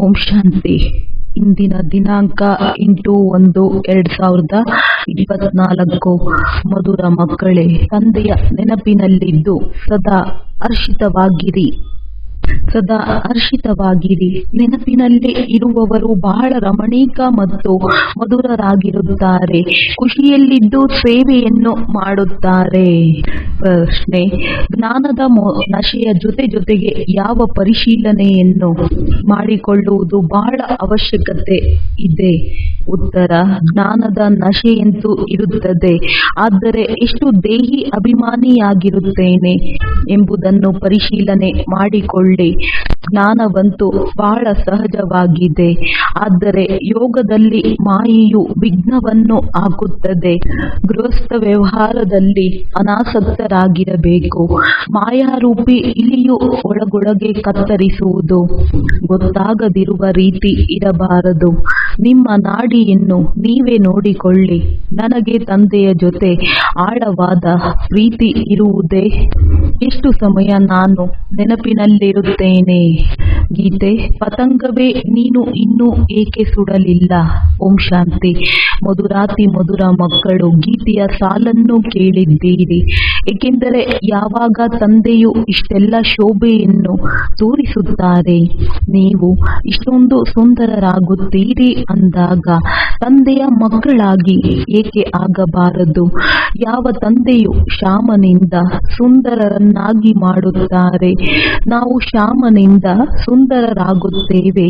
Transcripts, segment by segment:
ಓಂ ಶಾಂತಿ. ಇಂದಿನ ದಿನಾಂಕ 8/1/2024. ಮಧುರ ಮಕ್ಕಳೇ, ತಂದೆಯ ನೆನಪಿನಲ್ಲಿದ್ದು ಸದಾ ಹರ್ಷಿತವಾಗಿರಿ. ನೆನಪಿನಲ್ಲಿ ಇರುವವರು ಬಹಳ ರಮಣೀಕ ಮತ್ತು ಮಧುರರಾಗಿರುತ್ತಾರೆ. ಖುಷಿಯಲ್ಲಿದ್ದು ಸೇವೆಯನ್ನು ಮಾಡುತ್ತಾರೆ. ಪ್ರಶ್ನೆ: ಜ್ಞಾನದ ನಶೆಯ ಜೊತೆಗೆ ಯಾವ ಪರಿಶೀಲನೆಯನ್ನು ಮಾಡಿಕೊಳ್ಳುವುದು ಬಹಳ ಅವಶ್ಯಕತೆ ಇದೆ? ಉತ್ತರ: ಜ್ಞಾನದ ನಶೆಯಂತೂ ಇರುತ್ತದೆ, ಆದರೆ ಎಷ್ಟು ದೇಹಿ ಅಭಿಮಾನಿಯಾಗಿರುತ್ತೇನೆ ಎಂಬುದನ್ನು ಪರಿಶೀಲನೆ ಮಾಡಿಕೊಳ್ಳಿ. ಜ್ಞಾನವಂತೂ ಬಹಳ ಸಹಜವಾಗಿದೆ, ಆದರೆ ಯೋಗದಲ್ಲಿ ಮಾಯೆಯು ವಿಘ್ನವನ್ನು ಹಾಕುತ್ತದೆ. ಗೃಹಸ್ಥ ವ್ಯವಹಾರದಲ್ಲಿ ಅನಾಸಕ್ತರಾಗಿರಬೇಕು. ಮಾಯಾರೂಪಿ ಇಲಿಯು ಒಳಗೊಳಗೆ ಕತ್ತರಿಸುವುದು ಗೊತ್ತಾಗದಿರುವ ರೀತಿ ಇರಬಾರದು. ನಿಮ್ಮ ನಾಡಿಯನ್ನು ನೀವೇ ನೋಡಿಕೊಳ್ಳಿ. ನನಗೆ ತಂದೆಯ ಜೊತೆ ಆಳವಾದ ಪ್ರೀತಿ ಇರುವುದೇ? ಎಷ್ಟು ಸಮಯ ನಾನು ನೆನಪಿನಲ್ಲಿರುತ್ತೇನೆ? ಗೀತೆ: ಪತಂಗವೇ, ನೀನು ಇನ್ನೂ ಏಕೆ ಸುಡಲಿಲ್ಲ? ಓಂ ಶಾಂತಿ. ಮಧುರಾತಿ ಮಧುರ ಮಕ್ಕಳು, ಗೀತೆಯ ಸಾಲನ್ನು ಕೇಳಿದ್ದೀರಿ. ಏಕೆಂದರೆ ಯಾವಾಗ ತಂದೆಯು ಇಷ್ಟೆಲ್ಲ ಶೋಭೆಯನ್ನು ತೋರಿಸುತ್ತಾರೆ, ನೀವು ಇಷ್ಟೊಂದು ಸುಂದರರಾಗುತ್ತೀರಿ ಅಂದಾಗ ತಂದೆಯ ಮಕ್ಕಳಾಗಿ ಏಕೆ ಆಗಬಾರದು? ಯಾವ ತಂದೆಯು ಶ್ಯಾಮನಿಂದ ಸುಂದರರನ್ನಾಗಿ ಮಾಡುತ್ತಾರೆ, ನಾವು ಶ್ಯಾಮನಿಂದ ಸುಂದರರಾಗುತ್ತೇವೆ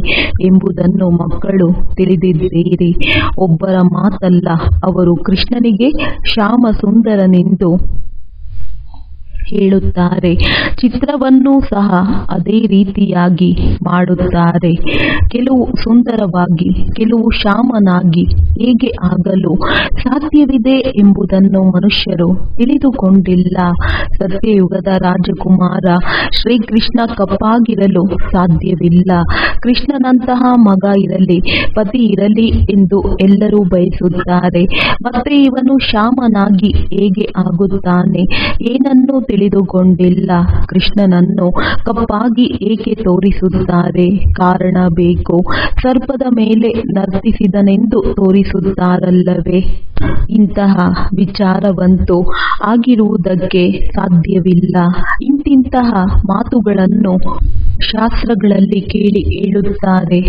ಎಂಬುದನ್ನು ಮಕ್ಕಳು ತಿಳಿದಿದ್ದೀರಿ. ಒಬ್ಬರ ಮಾತಲ್ಲ, ಅವರು ಕೃಷ್ಣನಿಗೆ ಶ್ಯಾಮ ಸುಂದರನೆಂದು ಹೇಳುತ್ತಾರೆ. ಚಿತ್ರವನ್ನೂ ಸಹ ಅದೇ ರೀತಿಯಾಗಿ ಮಾಡುತ್ತಾರೆ. ಕೆಲವು ಸುಂದರವಾಗಿ, ಕೆಲವು ಶ್ಯಾಮನಾಗಿ ಹೇಗೆ ಆಗಲು ಸಾಧ್ಯವಿದೆ ಎಂಬುದನ್ನು ಮನುಷ್ಯರು ತಿಳಿದುಕೊಂಡಿಲ್ಲ. ಸತ್ಯಯುಗದ ರಾಜಕುಮಾರ ಶ್ರೀಕೃಷ್ಣ ಕಪ್ಪಾಗಿರಲು ಸಾಧ್ಯವಿಲ್ಲ. ಕೃಷ್ಣನಂತಹ ಮಗ ಇರಲಿ, ಪತಿ ಇರಲಿ ಎಂದು ಎಲ್ಲರೂ ಬಯಸುತ್ತಾರೆ. ಮತ್ತೆ ಇವನು ಶ್ಯಾಮನಾಗಿ ಹೇಗೆ ಆಗುತ್ತಾನೆ? ಏನನ್ನೂ ತಿಳಿದುಕೊಂಡಿಲ್ಲ. ಕೃಷ್ಣನನ್ನು ಕಪ್ಪಾಗಿ ಏಕೆ ತೋರಿಸುತ್ತಾರೆ? ಕಾರಣ ಬೇಕು. ಸರ್ಪದ ಮೇಲೆ ನರ್ತಿಸಿದನೆಂದು ತೋರಿಸುತ್ತಾರಲ್ಲವೇ? ಇಂತಹ ವಿಚಾರವಂತೂ ಆಗಿರುವುದಕ್ಕೆ ಸಾಧ್ಯವಿಲ್ಲ. ಇಂತಿಂತಹ ಮಾತುಗಳನ್ನು ಶಾಸ್ತ್ರಗಳಲ್ಲಿ ಕೇಳಿ ಹೇಳುತ್ತಾರೆ.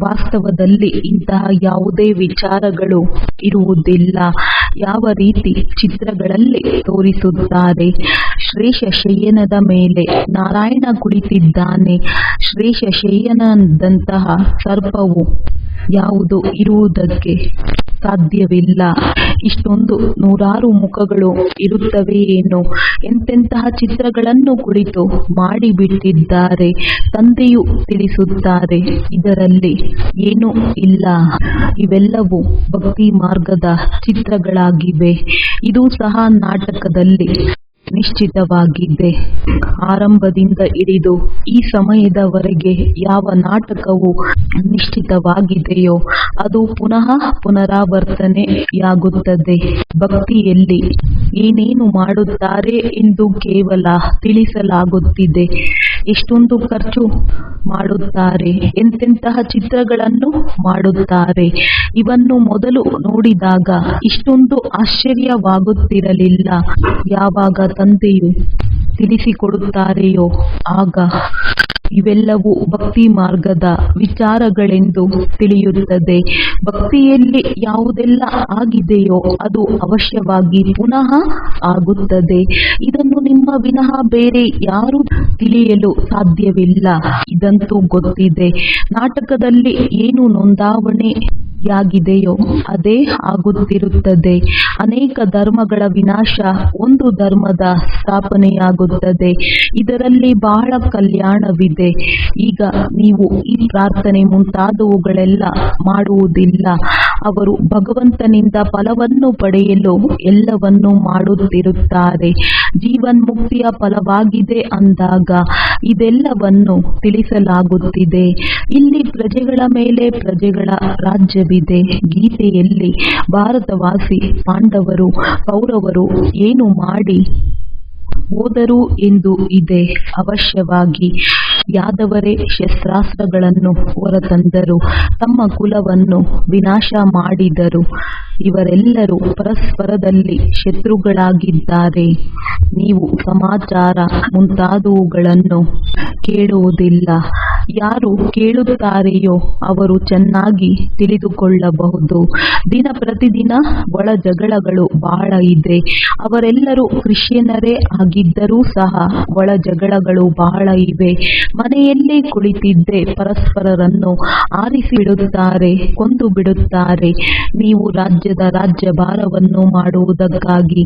ವಾಸ್ತವದಲ್ಲಿ ಇಂತಹ ಯಾವುದೇ ವಿಚಾರಗಳು ಇರುವುದಿಲ್ಲ. ಯಾವ ರೀತಿ ಚಿತ್ರಗಳಲ್ಲಿ ತೋರಿಸುತ್ತಾರೆ. ಶ್ರೇಷ್ಠಶಯನದ ಮೇಲೆ ನಾರಾಯಣ ಕುಳಿತಿದ್ದಾನೆ. ಶ್ರೇಷ್ಠಶಯನದಂತಹ ಸರ್ಪವು ಯಾವುದು ಇರುವುದಕ್ಕೆ ಸಾಧ್ಯವಿಲ್ಲ. ಇಷ್ಟೊಂದು ನೂರಾರು ಮುಖಗಳು ಇರುತ್ತವೆಯೇನೋ? ಎಂತೆಂತಹ ಚಿತ್ರಗಳನ್ನು ಕುಳಿತು ಮಾಡಿಬಿಟ್ಟಿದ್ದಾರೆ. ತಂದೆಯು ತಿಳಿಸುತ್ತಾರೆ, ಇದರಲ್ಲಿ ಏನೂ ಇಲ್ಲ. ಇವೆಲ್ಲವೂ ಭಕ್ತಿ ಮಾರ್ಗದ ಚಿತ್ರಗಳಾಗಿವೆ. ಇದು ಸಹ ನಾಟಕದಲ್ಲಿ ನಿಶ್ಚಿತವಾಗಿದೆ. ಆರಂಭದಿಂದ ಹಿಡಿದು ಈ ಸಮಯದವರೆಗೆ ಯಾವ ನಾಟಕವು ನಿಶ್ಚಿತವಾಗಿದೆಯೋ ಅದು ಪುನಃ ಪುನರಾವರ್ತನೆಯಾಗುತ್ತದೆ. ಭಕ್ತಿಯಲ್ಲಿ ಏನೇನು ಮಾಡುತ್ತಾರೆ ಎಂದು ಕೇವಲ ತಿಳಿಸಲಾಗುತ್ತಿದೆ. ಎಷ್ಟೊಂದು ಖರ್ಚು ಮಾಡುತ್ತಾರೆ, ಎಂತೆಂತಹ ಚಿತ್ರಗಳನ್ನು ಮಾಡುತ್ತಾರೆ. ಇವನ್ನು ಮೊದಲು ನೋಡಿದಾಗ ಇಷ್ಟೊಂದು ಆಶ್ಚರ್ಯವಾಗುತ್ತಿರಲಿಲ್ಲ. ಯಾವಾಗ ತಂದೆಯು ತಿಳಿಸಿಕೊಡುತ್ತಾರೆಯೋ ಆಗ ಇವೆಲ್ಲವೂ ಭಕ್ತಿ ಮಾರ್ಗದ ವಿಚಾರಗಳೆಂದು ತಿಳಿಯುತ್ತದೆ. ಭಕ್ತಿಯಲ್ಲಿ ಯಾವುದೆಲ್ಲ ಆಗಿದೆಯೋ ಅದು ಅವಶ್ಯವಾಗಿ ಪುನಃ ಆಗುತ್ತದೆ. ಇದನ್ನು ನಿಮ್ಮ ವಿನಃ ಬೇರೆ ಯಾರೂ ತಿಳಿಯಲು ಸಾಧ್ಯವಿಲ್ಲ. ಇದಂತೂ ಗೊತ್ತಿದೆ. ನಾಟಕದಲ್ಲಿ ಏನು ನೋಂದಾವಣೆಯಾಗಿದೆಯೋ ಅದೇ ಆಗುತ್ತಿರುತ್ತದೆ. ಅನೇಕ ಧರ್ಮಗಳ ವಿನಾಶ, ಒಂದು ಧರ್ಮದ ಸ್ಥಾಪನೆಯಾಗುತ್ತದೆ. ಇದರಲ್ಲಿ ಬಹಳ ಕಲ್ಯಾಣವಿದೆ. ಈಗ ನೀವು ಈ ಪ್ರಾರ್ಥನೆ ಮುಂತಾದವುಗಳೆಲ್ಲ ಮಾಡುವುದಿಲ್ಲ. ಅವರು ಭಗವಂತನಿಂದ ಫಲವನ್ನು ಪಡೆಯಲು ಎಲ್ಲವನ್ನೂ ಮಾಡುತ್ತಿರುತ್ತಾರೆ. ಜೀವನ್ಮುಕ್ತಿಯ ಫಲವಾಗಿದೆ ಅಂದಾಗ ಇದೆಲ್ಲವನ್ನು ತಿಳಿಸಲಾಗುತ್ತಿದೆ. ಇಲ್ಲಿ ಪ್ರಜೆಗಳ ಮೇಲೆ ಪ್ರಜೆಗಳ ರಾಜ್ಯವಿದೆ. ಗೀತೆಯಲ್ಲಿ ಭಾರತವಾಸಿ ಪಾಂಡವರು ಕೌರವರು ಏನು ಮಾಡಿ ಹೋದರು ಎಂದು ಇದೆ. ಅವಶ್ಯವಾಗಿ ಯಾದವರೇ ಶಸ್ತ್ರಾಸ್ತ್ರಗಳನ್ನು ಹೊರತಂದರು, ತಮ್ಮ ಕುಲವನ್ನು ವಿನಾಶ ಮಾಡಿದರು. ಇವರೆಲ್ಲರೂ ಪರಸ್ಪರದಲ್ಲಿ ಶತ್ರುಗಳಾಗಿದ್ದಾರೆ. ನೀವು ಸಮಾಚಾರ ಮುಂತಾದವುಗಳನ್ನು ಕೇಳುವುದಿಲ್ಲ. ಯಾರು ಕೇಳುತ್ತಾರೆಯೋ ಅವರು ಚೆನ್ನಾಗಿ ತಿಳಿದುಕೊಳ್ಳಬಹುದು. ದಿನ ಪ್ರತಿದಿನ ಒಳ ಜಗಳಗಳು ಬಹಳ ಇದೆ. ಅವರೆಲ್ಲರೂ ಕ್ರಿಶ್ಚಿಯನ್ನರೇ ಆಗಿದ್ದರೂ ಸಹ ಒಳ ಜಗಳಗಳು ಬಹಳ ಇವೆ. ಮನೆಯಲ್ಲೇ ಕುಳಿತಿದ್ದೇ ಪರಸ್ಪರರನ್ನು ಆರಿಸಿಬಿಡುತ್ತಾರೆ, ಕೊಂದು ಬಿಡುತ್ತಾರೆ. ನೀವು ರಾಜ್ಯಭಾರವನ್ನು ಮಾಡುವುದಕ್ಕಾಗಿ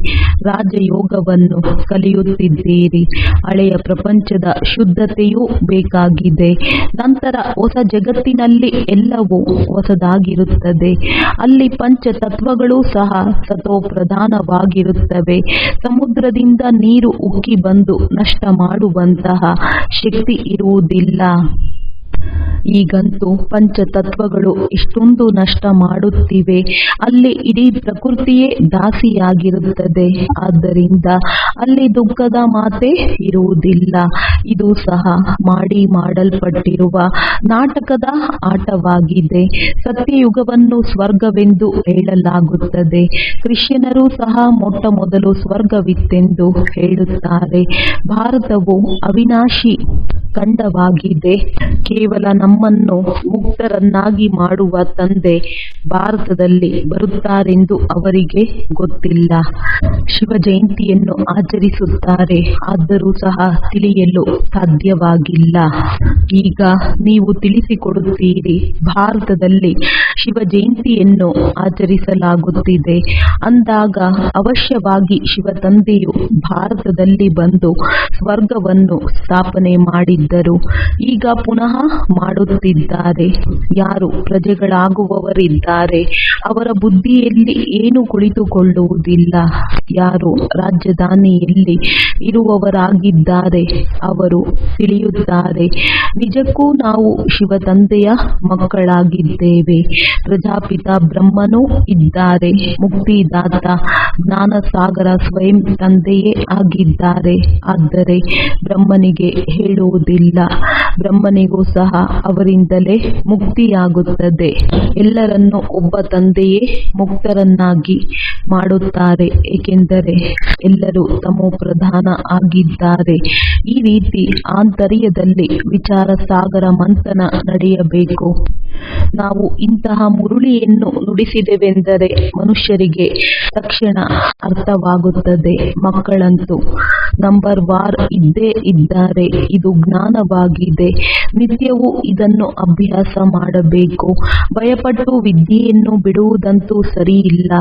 ರಾಜಯೋಗವನ್ನು ಕಲಿಯುತ್ತಿದ್ದೀರಿ. ಹಳೆಯ ಪ್ರಪಂಚದ ಶುದ್ಧತೆಯೂ ಬೇಕಾಗಿದೆ. ನಂತರ ಹೊಸ ಜಗತ್ತಿನಲ್ಲಿ ಎಲ್ಲವೂ ಹೊಸದಾಗಿರುತ್ತದೆ. ಅಲ್ಲಿ ಪಂಚತತ್ವಗಳು ಸಹ ಸತೋಪ್ರಧಾನವಾಗಿರುತ್ತವೆ. ಸಮುದ್ರದಿಂದ ನೀರು ಉಕ್ಕಿ ಬಂದು ನಷ್ಟ ಮಾಡುವಂತಹ ಶಕ್ತಿ ಇರುವುದಿಲ್ಲ. ಈಗಂತೂ ಪಂಚತತ್ವಗಳು ಇಷ್ಟೊಂದು ನಷ್ಟ ಮಾಡುತ್ತಿವೆ. ಅಲ್ಲಿ ಇಡೀ ಪ್ರಕೃತಿಯೇ ದಾಸಿಯಾಗಿರುತ್ತದೆ. ಆದ್ದರಿಂದ ಅಲ್ಲಿ ದುಃಖದ ಮಾತೇ ಇರುವುದಿಲ್ಲ. ಇದು ಸಹ ಮಾಡಲ್ಪಟ್ಟಿರುವ ನಾಟಕದ ಆಟವಾಗಿದೆ. ಸತ್ಯಯುಗವನ್ನು ಸ್ವರ್ಗವೆಂದು ಹೇಳಲಾಗುತ್ತದೆ. ಕ್ರಿಶ್ಚಿಯನರು ಸಹ ಮೊಟ್ಟ ಮೊದಲು ಸ್ವರ್ಗವಿತ್ತೆಂದು ಹೇಳುತ್ತಾರೆ. ಭಾರತವು ಅವಿನಾಶಿ ಖಂಡವಾಗಿದೆ. ಕೇವಲ ನಮ್ಮನ್ನು ಮುಕ್ತರನ್ನಾಗಿ ಮಾಡುವ ತಂದೆ ಭಾರತದಲ್ಲಿ ಬರುತ್ತಾರೆಂದು ಅವರಿಗೆ ಗೊತ್ತಿಲ್ಲ. ಶಿವ ಜಯಂತಿಯನ್ನು ಆಚರಿಸುತ್ತಾರೆ, ಆದರೂ ಸಹ ತಿಳಿಯಲು ಸಾಧ್ಯವಾಗಿಲ್ಲ. ಈಗ ನೀವು ತಿಳಿಸಿಕೊಡುತ್ತೀರಿ, ಭಾರತದಲ್ಲಿ ಶಿವ ಜಯಂತಿಯನ್ನು ಆಚರಿಸಲಾಗುತ್ತಿದೆ ಅಂದಾಗ ಅವಶ್ಯವಾಗಿ ಶಿವ ತಂದೆಯು ಭಾರತದಲ್ಲಿ ಬಂದು ಸ್ವರ್ಗವನ್ನು ಸ್ಥಾಪನೆ ಮಾಡಿದ್ದರು. ಈಗ ಪುನಃ ಮಾಡುತ್ತಿದ್ದಾರೆ. ಯಾರು ಪ್ರಜೆಗಳಾಗುವವರಿದ್ದಾರೆ ಅವರ ಬುದ್ಧಿಯಲ್ಲಿ ಏನು ಕುಳಿತುಕೊಳ್ಳುವುದಿಲ್ಲ. ಯಾರು ರಾಜಧಾನಿಯಲ್ಲಿ ಇರುವವರಾಗಿದ್ದಾರೆ ಅವರು ತಿಳಿಯುತ್ತಾರೆ, ನಿಜಕ್ಕೂ ನಾವು ಶಿವ ತಂದೆಯ ಮಕ್ಕಳಾಗಿದ್ದೇವೆ. ಪ್ರಜಾಪಿತ ಬ್ರಹ್ಮನೂ ಇದ್ದಾರೆ. ಮುಕ್ತಿದಾತ ಜ್ಞಾನಸಾಗರ ಸ್ವಯಂ ತಂದೆಯೇ ಆಗಿದ್ದಾರೆ. ಆದರೆ ಬ್ರಹ್ಮನಿಗೆ ಹೇಳುವುದಿಲ್ಲ. ಬ್ರಹ್ಮನಿಗೂ ಸಹ ಅವರಿಂದಲೇ ಮುಕ್ತಿಯಾಗುತ್ತದೆ. ಎಲ್ಲರನ್ನೂ ಒಬ್ಬ ತಂದೆಯೇ ಮುಕ್ತರನ್ನಾಗಿ ಮಾಡುತ್ತಾರೆ, ಏಕೆಂದರೆ ಎಲ್ಲರೂ ತಮೋಪ್ರಧಾನ ಆಗಿದ್ದಾರೆ. ಈ ರೀತಿ ಆಂತರ್ಯದಲ್ಲಿ ವಿಚಾರ ಸಾಗರ ಮಂಥನ ನಡೆಯಬೇಕು. ನಾವು ಇಂತಹ ಮುರುಳಿಯನ್ನು ನುಡಿಸಿದೆವೆಂದರೆ ಮನುಷ್ಯರಿಗೆ ತಕ್ಷಣ ಅರ್ಥವಾಗುತ್ತದೆ. ಮಕ್ಕಳಂತೂ ನಂಬರ್ ವಾರ್ ಇದ್ದೇ ಇದ್ದಾರೆ. ಇದು ಜ್ಞಾನವಾಗಿದೆ. ನಿತ್ಯವೂ ಇದನ್ನು ಅಭ್ಯಾಸ ಮಾಡಬೇಕು. ಭಯಪಟ್ಟು ವಿದ್ಯೆಯನ್ನು ಬಿಡುವುದಂತೂ ಸರಿಯಿಲ್ಲ.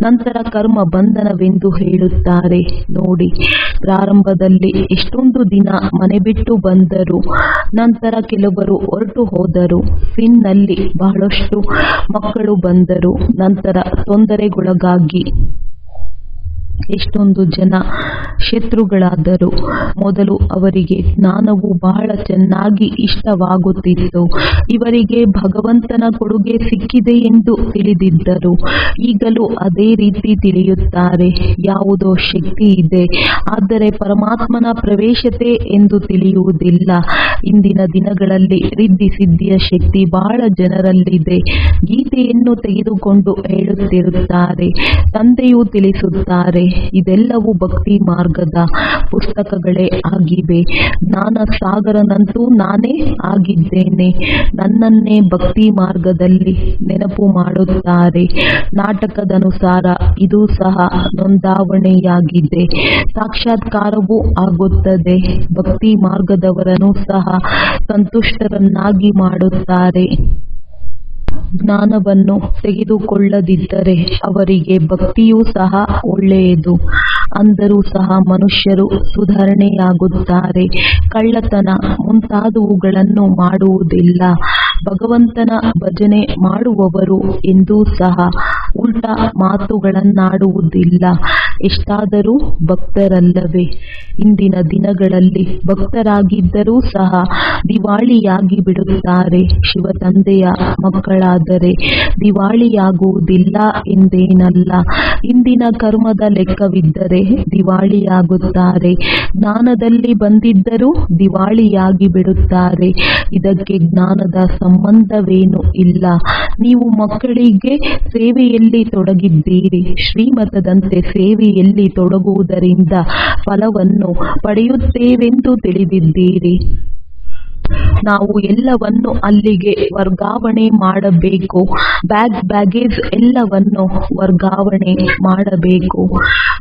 ನಂತರ ಕರ್ಮ ಬಂಧನವೆಂದು ಹೇಳುತ್ತಾರೆ. ನೋಡಿ, ಪ್ರಾರಂಭದಲ್ಲಿ ಎಷ್ಟೊಂದು ದಿನ ಮನೆ ಬಿಟ್ಟು ಬಂದರು. ನಂತರ ಕೆಲವರು ಹೊರಟು ಹೋದರು. ಸಿನ್ನಲ್ಲಿ ಬಹಳಷ್ಟು ಮಕ್ಕಳು ಬಂದರು. ನಂತರ ತೊಂದರೆಗೊಳಗಾಗಿ ಎಷ್ಟೊಂದು ಜನ ಶತ್ರುಗಳಾದರು. ಮೊದಲು ಅವರಿಗೆ ಜ್ಞಾನವು ಬಹಳ ಚೆನ್ನಾಗಿ ಇಷ್ಟವಾಗುತ್ತಿತ್ತು. ಇವರಿಗೆ ಭಗವಂತನ ಕೊಡುಗೆ ಸಿಕ್ಕಿದೆ ಎಂದು ತಿಳಿದಿದ್ದರು. ಈಗಲೂ ಅದೇ ರೀತಿ ತಿಳಿಯುತ್ತಾರೆ. ಯಾವುದೋ ಶಕ್ತಿ ಇದೆ, ಆದರೆ ಪರಮಾತ್ಮನ ಪ್ರವೇಶತೆ ಎಂದು ತಿಳಿಯುವುದಿಲ್ಲ. ಇಂದಿನ ದಿನಗಳಲ್ಲಿ ರಿದ್ಧಿ ಸಿದ್ಧಿಯ ಶಕ್ತಿ ಬಹಳ ಜನರಲ್ಲಿದೆ. ಗೀತೆಯನ್ನು ತೆಗೆದುಕೊಂಡು ಹೇಳುತ್ತಿರುತ್ತಾರೆ. ತಂದೆಯು ತಿಳಿಸುತ್ತಾರೆ, ಇದೆಲ್ಲವೂ ಭಕ್ತಿ ಮಾರ್ಗದ ಪುಸ್ತಕಗಳೇ ಆಗಿವೆ. ಜ್ಞಾನ ಸಾಗರನಂತೂ ನಾನೇ ಆಗಿದ್ದೇನೆ. ನನ್ನನ್ನೇ ಭಕ್ತಿ ಮಾರ್ಗದಲ್ಲಿ ನೆನಪು ಮಾಡುತ್ತಾರೆ. ನಾಟಕದನುಸಾರ ಇದು ಸಹ ನೋಂದಾವಣೆಯಾಗಿದೆ. ಸಾಕ್ಷಾತ್ಕಾರವೂ ಆಗುತ್ತದೆ. ಭಕ್ತಿ ಮಾರ್ಗದವರನ್ನು ಸಹ ಸಂತುಷ್ಟರನ್ನಾಗಿ ಮಾಡುತ್ತಾರೆ. ಜ್ಞಾನವನ್ನು ತೆಗೆದುಕೊಳ್ಳದಿದ್ದರೆ ಅವರಿಗೆ ಭಕ್ತಿಯೂ ಸಹ ಒಳ್ಳೆಯದು. ಅಂದರೂ ಸಹ ಮನುಷ್ಯರು ಸುಧಾರಣೆಯಾಗುತ್ತಾರೆ. ಕಳ್ಳತನ ಮುಂತಾದವುಗಳನ್ನು ಮಾಡುವುದಿಲ್ಲ. ಭಗವಂತನ ಭಜನೆ ಮಾಡುವವರು ಎಂದೂ ಸಹ ಉಲ್ಟಾ ಮಾತುಗಳನ್ನಾಡುವುದಿಲ್ಲ. ಎಷ್ಟಾದರೂ ಭಕ್ತರಲ್ಲವೇ? ಇಂದಿನ ದಿನಗಳಲ್ಲಿ ಭಕ್ತರಾಗಿದ್ದರೂ ಸಹ ದಿವಾಳಿಯಾಗಿ ಬಿಡುತ್ತಾರೆ. ಶಿವತಂದೆಯ ಮಕ್ಕಳಾದರೆ ದಿವಾಳಿಯಾಗುವುದಿಲ್ಲ ಎಂದೇನಲ್ಲ. ಇಂದಿನ ಕರ್ಮದ ಲೆಕ್ಕವಿದ್ದರೆ ದಿವಾಳಿಯಾಗುತ್ತಾರೆ. ಜ್ಞಾನದಲ್ಲಿ ಬಂದಿದ್ದರೂ ದಿವಾಳಿಯಾಗಿ ಬಿಡುತ್ತಾರೆ. ಇದಕ್ಕೆ ಜ್ಞಾನದ ಸಂಬಂಧವೇನೂ ಇಲ್ಲ. ನೀವು ಮಕ್ಕಳಿಗೆ ಸೇವೆಯಲ್ಲಿ ತೊಡಗಿದ್ದೀರಿ. ಶ್ರೀಮತದಂತೆ ಸೇವೆಯಲ್ಲಿ ತೊಡಗುವುದರಿಂದ ಫಲವನ್ನು ಪಡೆಯುತ್ತೇವೆಂದು ತಿಳಿದಿದ್ದೀರಿ. ನಾವು ಎಲ್ಲವನ್ನು ಅಲ್ಲಿಗೆ ವರ್ಗಾವಣೆ ಮಾಡಬೇಕು. ಬ್ಯಾಗೇಜ್ ಎಲ್ಲವನ್ನು ವರ್ಗಾವಣೆ ಮಾಡಬೇಕು.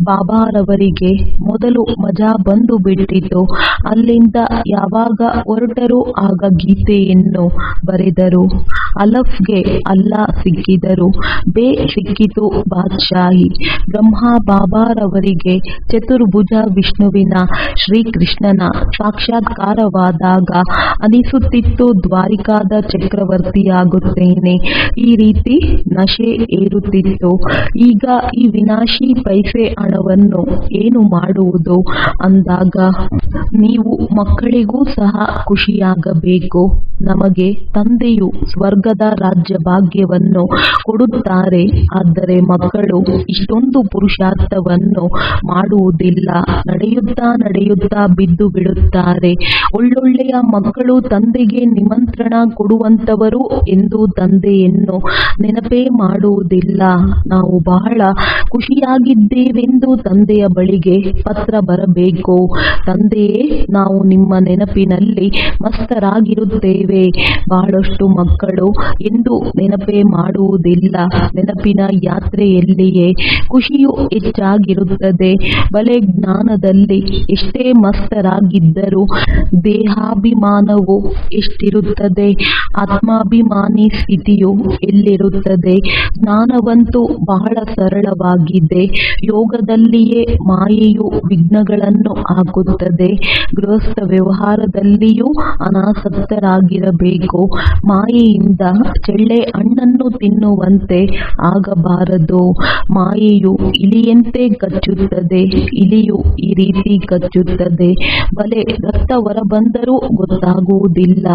ಬಾಬಾರವರಿಗೆ ಮೊದಲು ಮಜಾ ಬಂದು ಬಿಟ್ಟಿತು. ಅಲ್ಲಿಂದ ಯಾವಾಗ ಹೊರಟರು ಆಗ ಗೀತೆಯನ್ನು ಬರೆದರು. ಅಲಫ್ಗೆ ಅಲ್ಲಾ ಸಿಕ್ಕಿದರು, ಬೇ ಸಿಕ್ಕಿತು ಬಾದ್ಶಾಹಿ. ಬ್ರಹ್ಮ ಬಾಬಾರವರಿಗೆ ಚತುರ್ಭುಜ ವಿಷ್ಣುವಿನ ಶ್ರೀಕೃಷ್ಣನ ಸಾಕ್ಷಾತ್ಕಾರವಾದಾಗ ಅನಿಸುತ್ತಿತ್ತು ದ್ವಾರಿಕಾದ ಚಕ್ರವರ್ತಿಯಾಗುತ್ತೇನೆ. ಈ ರೀತಿ ನಶೆ ಏರುತ್ತಿತ್ತು. ಈಗ ಈ ವಿನಾಶಿ ಪೈಸೆ ಹಣವನ್ನು ಏನು ಮಾಡುವುದು ಅಂದಾಗ ನೀವು ಮಕ್ಕಳಿಗೂ ಸಹ ಖುಷಿಯಾಗಬೇಕು. ನಮಗೆ ತಂದೆಯು ಸ್ವರ್ಗದ ರಾಜ್ಯ ಭಾಗ್ಯವನ್ನು ಕೊಡುತ್ತಾರೆ. ಆದರೆ ಮಕ್ಕಳು ಇಷ್ಟೊಂದು ಪುರುಷಾರ್ಥವನ್ನು ಮಾಡುವುದಿಲ್ಲ. ನಡೆಯುತ್ತಾ ಬಿದ್ದು ಬಿಡುತ್ತಾರೆ. ಒಳ್ಳೊಳ್ಳೆಯ ಮಕ್ಕಳು ತಂದೆಗೆ ನಿಮಂತ್ರಣ ಕೊಡುವಂತವರು ಎಂದು ತಂದೆಯನ್ನು ನೆನಪೇ ಮಾಡುವುದಿಲ್ಲ. ನಾವು ಬಹಳ ಖುಷಿಯಾಗಿದ್ದೇವೆಂದು ತಂದೆಯ ಬಳಿಗೆ ಪತ್ರ ಬರಬೇಕು. ತಂದೆಯೇ, ನಾವು ನಿಮ್ಮ ನೆನಪಿನಲ್ಲಿ ಮಸ್ತರಾಗಿರುತ್ತೇವೆ. ಬಹಳಷ್ಟು ಮಕ್ಕಳು ಎಂದು ನೆನಪೇ ಮಾಡುವುದಿಲ್ಲ. ನೆನಪಿನ ಯಾತ್ರೆಯಲ್ಲಿಯೇ ಖುಷಿಯು ಹೆಚ್ಚಾಗಿರುತ್ತದೆ. ಬಲೆ ಜ್ಞಾನದಲ್ಲಿ ಎಷ್ಟೇ ಮಸ್ತರಾಗಿದ್ದರೂ ದೇಹಾಭಿಮಾನವು ಎಷ್ಟಿರುತ್ತದೆ? ಆತ್ಮಾಭಿಮಾನಿ ಸ್ಥಿತಿಯು ಎಲ್ಲಿರುತ್ತದೆ? ಜ್ಞಾನವಂತೂ ಬಹಳ ಸರಳವಾಗಿದೆ. ಯೋಗದಲ್ಲಿಯೇ ಮಾಯೆಯು ವಿಘ್ನಗಳನ್ನು ಹಾಕುತ್ತದೆ. ಗೃಹಸ್ಥ ವ್ಯವಹಾರದಲ್ಲಿಯೂ ಅನಾಸಕ್ತರಾಗಿರಬೇಕು. ಮಾಯೆಯಿಂದ ಚೆಳ್ಳೆ ಹಣ್ಣನ್ನು ತಿನ್ನುವಂತೆ ಆಗಬಾರದು. ಮಾಯೆಯು ಇಲಿಯಂತೆ ಕಚ್ಚುತ್ತದೆ. ಇಲಿಯು ಈ ರೀತಿ ಕಚ್ಚುತ್ತದೆ. ಬಲೆ ರಕ್ತ ಹೊರಬಂದರೂ ಗೊತ್ತಾಗುವುದಿಲ್ಲ.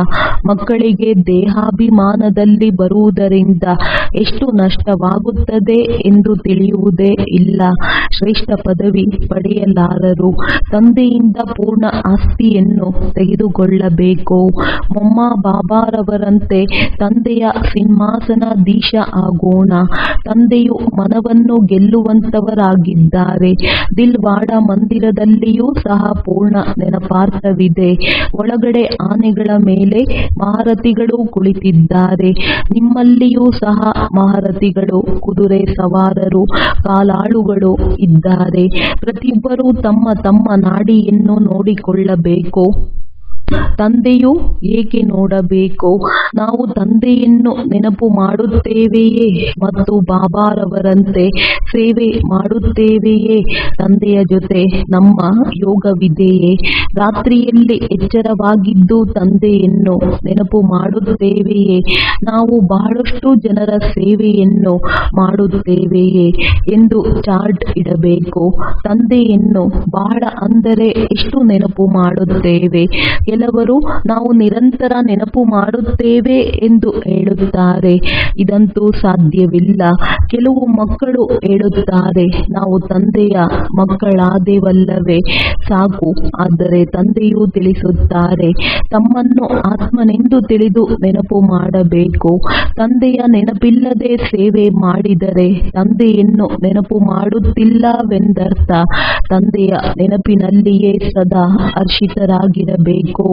ಮಕ್ಕಳಿಗೆ ದೇಹಾಭಿಮಾನದಲ್ಲಿ ಬರುವುದರಿಂದ ಎಷ್ಟು ನಷ್ಟವಾಗುತ್ತದೆ ಎಂದು ತಿಳಿಯುವುದೇ ಇಲ್ಲ. ಶ್ರೇಷ್ಠ ಪದವಿ ಪಡೆಯಲಾರರು. ತಂದೆಯಿಂದ ಪೂರ್ಣ ಆಸ್ತಿಯನ್ನು ತೆಗೆದುಕೊಳ್ಳಬೇಕು. ಮೊಮ್ಮ ಬಾಬಾರವರಂತೆ ತಂದೆಯ ಸಿಂಹಾಸನಾಧೀಶ ಆಗೋಣ. ತಂದೆಯು ಮನವನ್ನು ಗೆಲ್ಲುವಂತವರಾಗಿದ್ದಾರೆ. ದಿಲ್ವಾಡ ಮಂದಿರದಲ್ಲಿಯೂ ಸಹ ಪೂರ್ಣ ನೆನಪಾರ್ಥವಿದೆ. ಒಳಗಡೆ ಆನೆಗಳ ಮೇಲೆ ಮಹಾರಥಿಗಳು ಕುಳಿತಿದ್ದಾರೆ. ನಿಮ್ಮಲ್ಲಿಯೂ ಸಹ ಮಹಾರಥಿಗಳು, ಕುದುರೆ ಸವಾರರು, ಕಾಲಾಳುಗಳು ಇದ್ದಾರೆ. ಪ್ರತಿಯೊಬ್ಬರೂ ತಮ್ಮ ತಮ್ಮ ನಾಡಿಯನ್ನು ನೋಡಿಕೊಳ್ಳಬೇಕು. ತಂದೆಯು ಏಕೆ ನೋಡಬೇಕು? ನಾವು ತಂದೆಯನ್ನು ನೆನಪು ಮಾಡುತ್ತೇವೆಯೇ ಮತ್ತು ಬಾಬಾರವರಂತೆ ಸೇವೆ ಮಾಡುತ್ತೇವೆಯೇ? ತಂದೆಯ ಜೊತೆ ನಮ್ಮ ಯೋಗವಿದೆಯೇ? ರಾತ್ರಿಯಲ್ಲಿ ಎಚ್ಚರವಾಗಿದ್ದು ತಂದೆಯನ್ನು ನೆನಪು ಮಾಡುತ್ತೇವೆಯೇ? ನಾವು ಬಹಳಷ್ಟು ಜನರ ಸೇವೆಯನ್ನು ಮಾಡುತ್ತೇವೆಯೇ ಎಂದು ಚಾರ್ಟ್ ಇಡಬೇಕು. ತಂದೆಯನ್ನು ಬಹಳ ಅಂದರೆ ಎಷ್ಟು ನೆನಪು ಮಾಡುತ್ತೇವೆ? ಕೆಲವರು ನಾವು ನಿರಂತರ ನೆನಪು ಮಾಡುತ್ತೇವೆ ಎಂದು ಹೇಳುತ್ತಾರೆ. ಇದಂತೂ ಸಾಧ್ಯವಿಲ್ಲ. ಕೆಲವು ಮಕ್ಕಳು ಹೇಳುತ್ತಾರೆ, ನಾವು ತಂದೆಯ ಮಕ್ಕಳಾದೆವಲ್ಲವೇ, ಸಾಕು. ಆದರೆ ತಂದೆಯು ತಿಳಿಸುತ್ತಾರೆ, ತಮ್ಮನ್ನು ಆತ್ಮನೆಂದು ತಿಳಿದು ನೆನಪು ಮಾಡಬೇಕು. ತಂದೆಯ ನೆನಪಿಲ್ಲದೆ ಸೇವೆ ಮಾಡಿದರೆ ತಂದೆಯನ್ನು ನೆನಪು ಮಾಡುತ್ತಿಲ್ಲವೆಂದರ್ಥ. ತಂದೆಯ ನೆನಪಿನಲ್ಲಿಯೇ ಸದಾ ಹರ್ಷಿತರಾಗಿರಬೇಕು.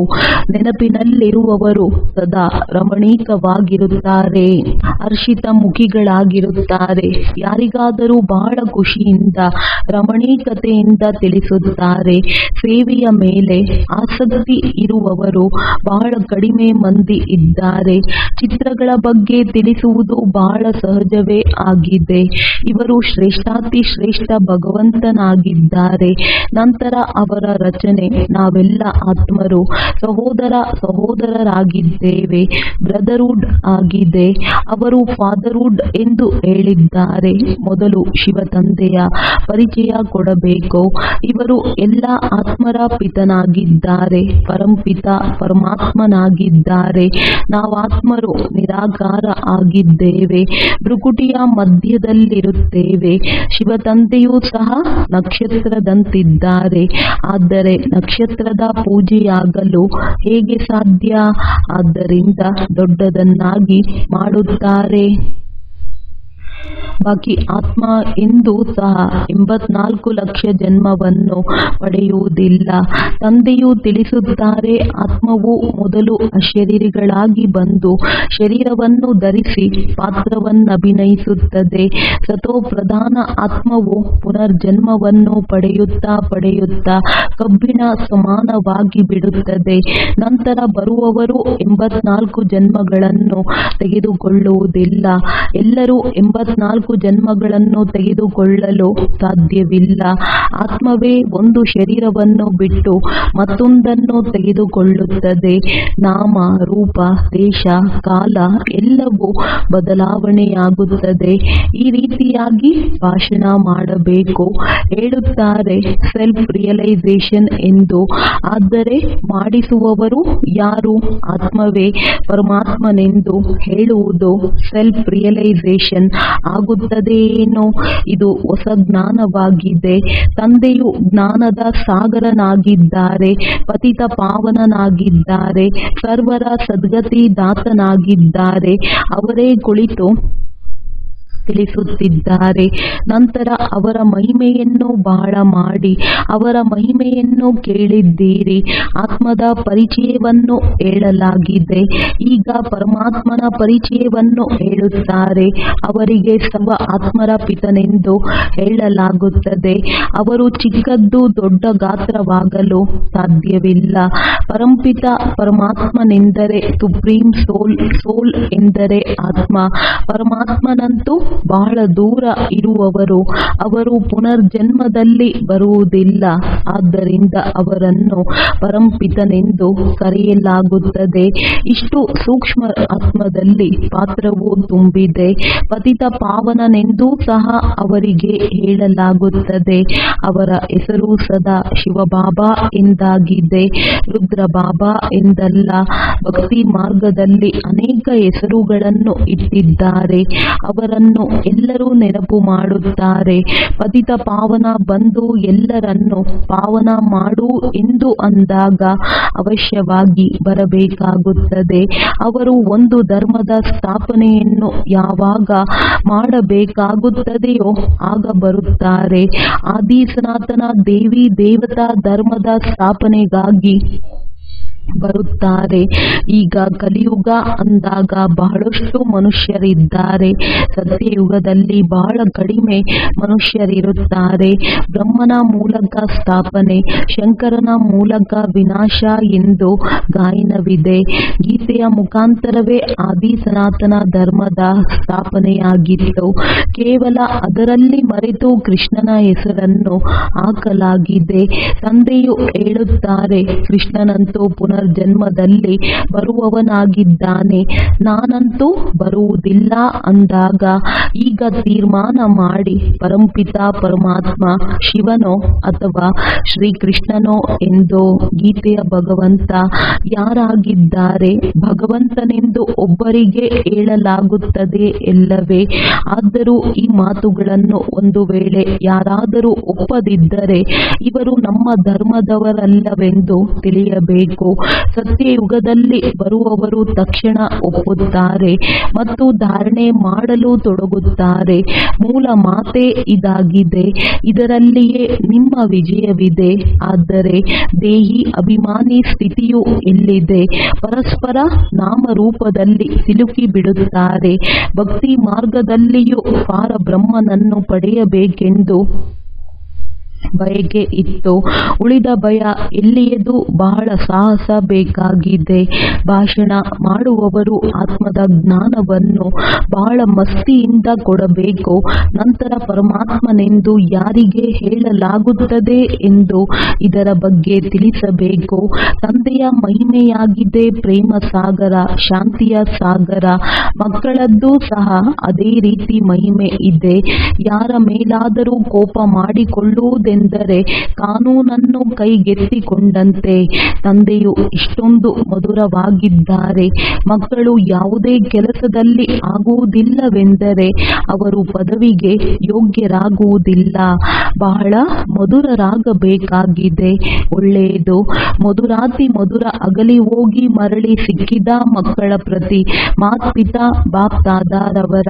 ನೆನಪಿನಲ್ಲಿರುವವರು ಸದಾ ರಮಣೀಕವಾಗಿರುತ್ತಾರೆ, ಹರ್ಷಿತ ಮುಖಿಗಳಾಗಿರುತ್ತಾರೆ. ಯಾರಿಗಾದರೂ ಬಹಳ ಖುಷಿಯಿಂದ ರಮಣೀಕತೆಯಿಂದ ತಿಳಿಸುತ್ತಾರೆ. ಸೇವೆಯ ಮೇಲೆ ಆಸಕ್ತಿ ಇರುವವರು ಬಹಳ ಕಡಿಮೆ ಮಂದಿ ಇದ್ದಾರೆ. ಚಿತ್ರಗಳ ಬಗ್ಗೆ ತಿಳಿಸುವುದು ಬಹಳ ಸಹಜವೇ ಆಗಿದೆ. ಇವರು ಶ್ರೇಷ್ಠಾತಿ ಶ್ರೇಷ್ಠ ಭಗವಂತನಾಗಿದ್ದಾರೆ. ನಂತರ ಅವರ ರಚನೆ, ನಾವೆಲ್ಲ ಆತ್ಮರು ಸಹೋದರರಾಗಿದ್ದೇವೆ, ಬ್ರದರ್ಹುಡ್ ಆಗಿದೆ. ಅವರು ಫಾದರ್ಹುಡ್ ಎಂದು ಹೇಳಿದ್ದಾರೆ. ಮೊದಲು ಶಿವ ತಂದೆಯ ಪರಿಚಯ ಕೊಡಬೇಕು. ಇವರು ಎಲ್ಲ ಆತ್ಮರ ಪಿತನಾಗಿದ್ದಾರೆ, ಪರಂಪಿತ ಪರಮಾತ್ಮನಾಗಿದ್ದಾರೆ. ನಾವಾತ್ಮರು ನಿರಾಕಾರ ಆಗಿದ್ದೇವೆ, ಭ್ರುಕುಟಿಯ ಮಧ್ಯದಲ್ಲಿರುತ್ತೇವೆ. ಶಿವ ತಂದೆಯೂ ಸಹ ನಕ್ಷತ್ರದಂತಿದ್ದಾರೆ. ಆದರೆ ನಕ್ಷತ್ರದ ಪೂಜೆಯಾಗಲು ಹೇಗೆ ಸಾಧ್ಯ? ಆದ್ದರಿಂದ ದೊಡ್ಡದನ್ನಾಗಿ ಮಾಡುತ್ತಾರೆ. ಬಾಕಿ ಆತ್ಮ ಎಂದೂ ಸಹ 84 ಲಕ್ಷ ಜನ್ಮವನ್ನು ಪಡೆಯುವುದಿಲ್ಲ. ತಂದೆಯು ತಿಳಿಸುತ್ತಾರೆ, ಆತ್ಮವು ಮೊದಲು ಅಶರೀರಿಗಳಾಗಿ ಬಂದು ಶರೀರವನ್ನು ಧರಿಸಿ ಪಾತ್ರವನ್ನಭಿನಯಿಸುತ್ತದೆ. ಸತೋ ಪ್ರಧಾನ ಆತ್ಮವು ಪುನರ್ಜನ್ಮವನ್ನು ಪಡೆಯುತ್ತಾ ಕಬ್ಬಿಣ ಸಮಾನವಾಗಿ ಬಿಡುತ್ತದೆ. ನಂತರ ಬರುವವರು 84 ಜನ್ಮಗಳನ್ನು ತೆಗೆದುಕೊಳ್ಳುವುದಿಲ್ಲ. ಎಲ್ಲರೂ 84 ಜನ್ಮಗಳನ್ನು ತೆಗೆದುಕೊಳ್ಳಲು ಸಾಧ್ಯವಿಲ್ಲ. ಆತ್ಮವೇ ಒಂದು ಶರೀರವನ್ನು ಬಿಟ್ಟು ಮತ್ತೊಂದನ್ನು ತೆಗೆದುಕೊಳ್ಳುತ್ತದೆ. ನಾಮ, ರೂಪ, ದೇಶ, ಕಾಲ ಎಲ್ಲವೂ ಬದಲಾವಣೆಯಾಗುತ್ತದೆ. ಈ ರೀತಿಯಾಗಿ ಭಾಷಣ ಮಾಡಬೇಕು. ಹೇಳುತ್ತಾರೆ ಸೆಲ್ಫ್ ರಿಯಲೈಸೇಷನ್ ಎಂದು. ಆದರೆ ಮಾಡಿಸುವವರು ಯಾರು? ಆತ್ಮವೇ ಪರಮಾತ್ಮನೆಂದು ಹೇಳುವುದು ಸೆಲ್ಫ್ ರಿಯಲೈಸೇಷನ್ ಆಗುತ್ತದೆಯೇನೋ? ಇದು ಹೊಸ ಜ್ಞಾನವಾಗಿದೆ. ತಂದೆಯು ಜ್ಞಾನದ ಸಾಗರನಾಗಿದ್ದಾರೆ, ಪತಿತ ಪಾವನನಾಗಿದ್ದಾರೆ, ಸರ್ವರ ಸದ್ಗತಿದಾತನಾಗಿದ್ದಾರೆ. ಅವರೇ ಕುಳಿತು ತಿಳಿಸುತ್ತಿದ್ದಾರೆ. ನಂತರ ಅವರ ಮಹಿಮೆಯನ್ನು ಬಹಳ ಮಾಡಿ ಅವರ ಮಹಿಮೆಯನ್ನು ಕೇಳಿದ್ದೀರಿ. ಆತ್ಮದ ಪರಿಚಯವನ್ನು ಹೇಳಲಾಗಿದೆ. ಈಗ ಪರಮಾತ್ಮನ ಪರಿಚಯವನ್ನು ಹೇಳುತ್ತಾರೆ. ಅವರಿಗೆ ಸರ್ವ ಆತ್ಮರ ಪಿತನೆಂದು ಹೇಳಲಾಗುತ್ತದೆ. ಅವರು ಚಿಕ್ಕದ್ದು ದೊಡ್ಡ ಗಾತ್ರವಾಗಲು ಸಾಧ್ಯವಿಲ್ಲ. ಪರಂಪಿತ ಪರಮಾತ್ಮನೆಂದರೆ ಸುಪ್ರೀಂ ಸೋಲ್ ಎಂದರೆ ಆತ್ಮ. ಪರಮಾತ್ಮನಂತೂ ಬಹಳ ದೂರ ಇರುವವರು. ಅವರು ಪುನರ್ಜನ್ಮದಲ್ಲಿ ಬರುವುದಿಲ್ಲ. ಆದ್ದರಿಂದ ಅವರನ್ನು ಪರಂಪಿತನೆಂದು ಕರೆಯಲಾಗುತ್ತದೆ. ಇಷ್ಟು ಸೂಕ್ಷ್ಮ ಆತ್ಮದಲ್ಲಿ ಪಾತ್ರವು ತುಂಬಿದೆ. ಪತಿತ ಪಾವನನೆಂದೂ ಸಹ ಅವರಿಗೆ ಹೇಳಲಾಗುತ್ತದೆ. ಅವರ ಹೆಸರು ಸದಾ ಶಿವಬಾಬಾ ಎಂದಾಗಿದೆ, ರುದ್ರಬಾಬಾ ಎಂದಲ್ಲ. ಭಕ್ತಿ ಮಾರ್ಗದಲ್ಲಿ ಅನೇಕ ಹೆಸರುಗಳನ್ನು ಇಟ್ಟಿದ್ದಾರೆ. ಅವರನ್ನು ಎಲ್ಲರೂ ನೆನಪು ಮಾಡುತ್ತಾರೆ. ಪತಿತ ಪಾವನ ಬಂದು ಎಲ್ಲರನ್ನು ಪಾವನ ಮಾಡು ಎಂದು ಅಂದಾಗ ಅವಶ್ಯವಾಗಿ ಬರಬೇಕಾಗುತ್ತದೆ. ಅವರು ಒಂದು ಧರ್ಮದ ಸ್ಥಾಪನೆಯನ್ನು ಯಾವಾಗ ಮಾಡಬೇಕಾಗುತ್ತದೆಯೋ ಆಗ ಬರುತ್ತಾರೆ. ಆದಿ ಸನಾತನ ದೇವಿ ದೇವತಾ ಧರ್ಮದ ಸ್ಥಾಪನೆಗಾಗಿ ಬರುತ್ತಾರೆ. ಈಗ ಕಲಿಯುಗ ಅಂದಾಗ ಬಹಳಷ್ಟು ಮನುಷ್ಯರಿದ್ದಾರೆ. ಸತ್ಯಯುಗದಲ್ಲಿ ಬಹಳ ಕಡಿಮೆ ಮನುಷ್ಯರಿರುತ್ತಾರೆ. ಬ್ರಹ್ಮನ ಮೂಲಕ ಸ್ಥಾಪನೆ, ಶಂಕರನ ಮೂಲಕ ವಿನಾಶ ಎಂದು ಗಾಯನವಿದೆ. ಗೀತೆಯ ಮುಖಾಂತರವೇ ಆದಿ ಸನಾತನ ಧರ್ಮದ ಸ್ಥಾಪನೆಯಾಗಿತ್ತು. ಕೇವಲ ಅದರಲ್ಲಿ ಮರೆತು ಕೃಷ್ಣನ ಹೆಸರನ್ನು ಹಾಕಲಾಗಿದೆ. ತಂದೆಯು ಹೇಳುತ್ತಾರೆ, ಕೃಷ್ಣನಂತೂ ಪುನರ್ಜನ್ಮದಲ್ಲಿ ಬರುವವನಾಗಿದ್ದಾನೆ, ನಾನಂತೂ ಬರುವುದಿಲ್ಲ ಅಂದಾಗ ಈಗ ತೀರ್ಮಾನ ಮಾಡಿ ಪರಂಪಿತ ಪರಮಾತ್ಮ ಶಿವನೋ ಅಥವಾ ಶ್ರೀಕೃಷ್ಣನೋ ಎಂದು. ಗೀತೆಯ ಭಗವಂತ ಯಾರಾಗಿದ್ದಾರೆ? ಭಗವಂತನೆಂದು ಒಬ್ಬರಿಗೆ ಹೇಳಲಾಗುತ್ತದೆ ಎಲ್ಲವೇ. ಆದರೂ ಈ ಮಾತುಗಳನ್ನು ಒಂದು ವೇಳೆ ಯಾರಾದರೂ ಒಪ್ಪದಿದ್ದರೆ ಇವರು ನಮ್ಮ ಧರ್ಮದವರಲ್ಲವೆಂದು ತಿಳಿಯಬೇಕು. ಸತ್ಯಯುಗದಲ್ಲಿ ಬರುವವರು ತಕ್ಷಣ ಒಪ್ಪುತ್ತಾರೆ ಮತ್ತು ಧಾರಣೆ ಮಾಡಲು ತೊಡಗುತ್ತಾರೆ. ಮೂಲ ಮಾತೆ ಇದಾಗಿದೆ. ಇದರಲ್ಲಿಯೇ ನಿಮ್ಮ ವಿಜಯವಿದೆ. ಆದರೆ ದೇಹಿ ಅಭಿಮಾನಿ ಸ್ಥಿತಿಯು ಎಲ್ಲಿದೆ? ಪರಸ್ಪರ ನಾಮರೂಪದಲ್ಲಿ ಸಿಲುಕಿ ಬಿಡುತ್ತಾರೆ. ಭಕ್ತಿ ಮಾರ್ಗದಲ್ಲಿಯೂ ಪಾರಬ್ರಹ್ಮನನ್ನು ಪಡೆಯಬೇಕೆಂದು ಬಯಕೆ ಇತ್ತು. ಉಳಿದ ಭಯ ಎಲ್ಲಿಯದು ಬಹಳ ಸಾಹಸ ಬೇಕಾಗಿದೆ. ಭಾಷಣ ಮಾಡುವವರು ಆತ್ಮದ ಜ್ಞಾನವನ್ನು ಬಹಳ ಮಸ್ತಿಯಿಂದ ಕೊಡಬೇಕು. ನಂತರ ಪರಮಾತ್ಮನೆಂದು ಯಾರಿಗೆ ಹೇಳಲಾಗುತ್ತದೆ ಎಂದು ಇದರ ಬಗ್ಗೆ ತಿಳಿಸಬೇಕು. ತಂದೆಯ ಮಹಿಮೆಯಾಗಿದೆ ಪ್ರೇಮ ಸಾಗರ, ಶಾಂತಿಯ ಸಾಗರ. ಮಕ್ಕಳದ್ದು ಸಹ ಅದೇ ರೀತಿ ಮಹಿಮೆ ಇದೆ. ಯಾರ ಮೇಲಾದರೂ ಕೋಪ ಮಾಡಿಕೊಳ್ಳುವುದೆಂದರೆ ಕಾನೂನನ್ನು ಕೈಗೆತ್ತಿಕೊಂಡಂತೆ. ತಂದೆಯು ಇಷ್ಟೊಂದು ಮಧುರವಾಗಿದ್ದಾರೆ. ಮಕ್ಕಳು ಯಾವುದೇ ಕೆಲಸದಲ್ಲಿ ಆಗುವುದಿಲ್ಲವೆಂದರೆ ಅವರು ಪದವಿಗೆ ಯೋಗ್ಯರಾಗುವುದಿಲ್ಲ. ಬಹಳ ಮಧುರರಾಗಬೇಕಾಗಿದೆ. ಒಳ್ಳೆಯದು. ಮಧುರಾತಿ ಮಧುರ ಅಗಲಿ ಹೋಗಿ ಮರಳಿ ಸಿಕ್ಕಿದ ಮಕ್ಕಳ ಪ್ರತಿ ಮಾತ್ಪಿತಾ ಬಾಪ್ದಾದಾರವರ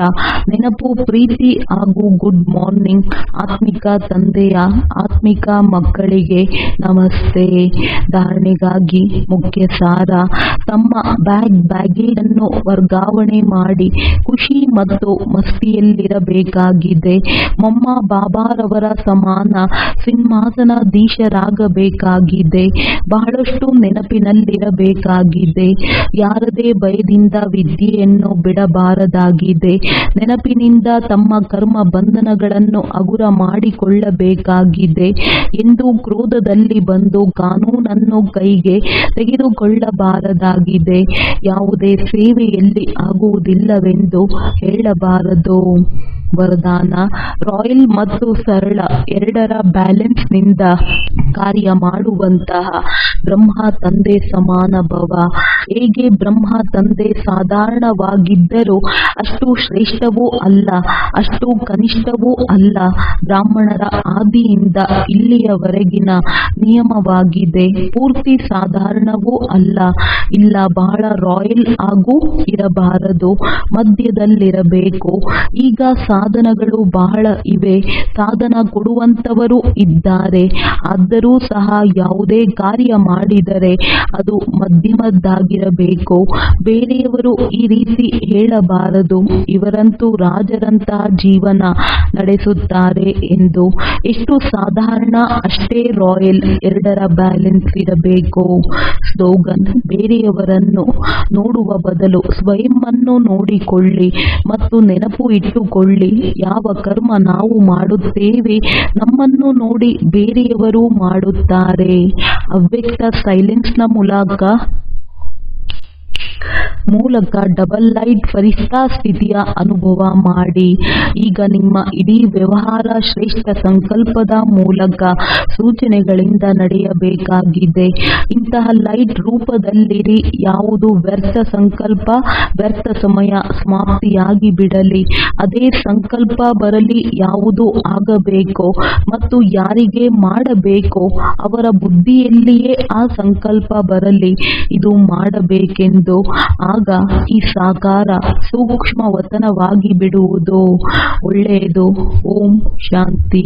ನೆನಪು, ಪ್ರೀತಿ ಹಾಗೂ ಗುಡ್ ಮಾರ್ನಿಂಗ್. ಆತ್ಮಿಕ ತಂದೆಯ ಆತ್ಮಿಕ ಮಕ್ಕಳಿಗೆ ನಮಸ್ತೆ. ಧಾರಣೆಗಾಗಿ ಮುಖ್ಯ ಸಾರ: ತಮ್ಮ ಬ್ಯಾಗೇಜ್ ಅನ್ನು ವರ್ಗಾವಣೆ ಮಾಡಿ ಖುಷಿ ಮತ್ತು ಮಸ್ತಿಯಲ್ಲಿರಬೇಕಾಗಿದೆ. ಮೊಮ್ಮ ಬಾಬಾರವರ ಸಮಾನ ಸಿಂಹಾಸನಾಧೀಶರಾಗಬೇಕಾಗಿದೆ. ಬಹಳಷ್ಟು ನೆನಪಿನಲ್ಲಿರಬೇಕಾಗಿದೆ. ಯಾರದೇ ಭಯದಿಂದ ವಿದ್ಯೆಯನ್ನು ಬಿಡಬಾರದಾಗಿದೆ. ನೆನಪಿನಿಂದ ತಮ್ಮ ಕರ್ಮ ಬಂಧನಗಳನ್ನು ಹಗುರ ಮಾಡಿಕೊಳ್ಳಬೇಕಾಗಿದೆ. ಎಂದು ಕ್ರೋಧದಲ್ಲಿ ಬಂದು ಕಾನೂನನ್ನು ಕೈಗೆ ತೆಗೆದುಕೊಳ್ಳಬಾರದಾಗಿದೆ. ಯಾವುದೇ ಸೇವೆಯಲ್ಲಿ ಆಗುವುದಿಲ್ಲವೆಂದು ಹೇಳಬಾರದು. ವರದಾನ: ರಾಯಲ್ ಮತ್ತು ಸರಳ ಎರಡರ ಬ್ಯಾಲೆನ್ಸ್ನಿಂದ ಕಾರ್ಯ ಮಾಡುವಂತಹ ಬ್ರಹ್ಮ ತಂದೆ ಸಮಾನ ಭವ. ಹೇಗೆ ಬ್ರಹ್ಮ ತಂದೆ ಸಾಧಾರಣವಾಗಿದ್ದರೂ ಅಷ್ಟು ಶ್ರೇಷ್ಠವೂ ಅಲ್ಲ, ಅಷ್ಟು ಕನಿಷ್ಠವೂ ಅಲ್ಲ. ಬ್ರಾಹ್ಮಣರ ಆದಿಯಿಂದ ಇಲ್ಲಿಯವರೆಗಿನ ನಿಯಮವಾಗಿದೆ. ಪೂರ್ತಿ ಸಾಧಾರಣವೂ ಅಲ್ಲ, ಇಲ್ಲ ಬಹಳ ರಾಯಲ್ ಆಗೂ ಇರಬಾರದು, ಮಧ್ಯದಲ್ಲಿರಬೇಕು. ಈಗ ಸಾಧನಗಳು ಬಹಳ ಇವೆ, ಸಾಧನ ಕೊಡುವಂತವರು ಇದ್ದಾರೆ. ಆದರೂ ಸಹ ಯಾವುದೇ ಕಾರ್ಯ ಮಾಡಿದರೆ ಅದು ಮಧ್ಯಮದ್ದಾಗಿರಬೇಕು. ಬೇರೆಯವರು ಈ ರೀತಿ ಹೇಳಬಾರದು, ಇವರಂತೂ ರಾಜರಂತಹ ಜೀವನ ನಡೆಸುತ್ತಾರೆ ಎಂದು. ಎಷ್ಟು ಸಾಧಾರಣ ಅಷ್ಟೇ ರಾಯಲ್. ಎರಡರ ಬ್ಯಾಲೆನ್ಸ್ ಇರಬೇಕು. ಸ್ಲೋಗನ್: ಬೇರೆಯವರನ್ನು ನೋಡುವ ಬದಲು ಸ್ವಯಂವನ್ನು ನೋಡಿಕೊಳ್ಳಿ ಮತ್ತು ನೆನಪು ಇಟ್ಟುಕೊಳ್ಳಿ, ಯಾವ ಕರ್ಮ ನಾವು ಮಾಡುತ್ತೇವೆ ನಮ್ಮನ್ನು ನೋಡಿ ಬೇರೆಯವರು ಮಾಡುತ್ತಾರೆ. ಅವ್ಯಕ್ತ ಸೈಲೆನ್ಸ್ನ ಮೂಲಕ ಡಬಲ್ ಲೈಟ್ ಫರಿಸ್ತಾ ಸ್ಥಿತಿಯ ಅನುಭವ ಮಾಡಿ. ಈಗ ನಿಮ್ಮ ಇಡೀ ವ್ಯವಹಾರ ಶ್ರೇಷ್ಠ ಸಂಕಲ್ಪದ ಮೂಲಕ ಸೂಚನೆಗಳಿಂದ ನಡೆಯಬೇಕಾಗಿದೆ. ಇಂತಹ ಲೈಟ್ ರೂಪದಲ್ಲಿರಿ. ಯಾವುದು ವ್ಯರ್ಥ ಸಂಕಲ್ಪ, ವ್ಯರ್ಥ ಸಮಯ ಸಮಾಪ್ತಿಯಾಗಿ ಬಿಡಲಿ. ಅದೇ ಸಂಕಲ್ಪ ಬರಲಿ. ಯಾವುದು ಆಗಬೇಕೋ ಮತ್ತು ಯಾರಿಗೆ ಮಾಡಬೇಕೋ ಅವರ ಬುದ್ಧಿಯಲ್ಲಿಯೇ ಆ ಸಂಕಲ್ಪ ಬರಲಿ, ಇದು ಮಾಡಬೇಕೆಂದು. ಆಗ ಈ ಸಾಕಾರ ಸೂಕ್ಷ್ಮ ವತನವಾಗಿ ಬಿಡುವುದು. ಒಳ್ಳೆಯದು. ಓಂ ಶಾಂತಿ.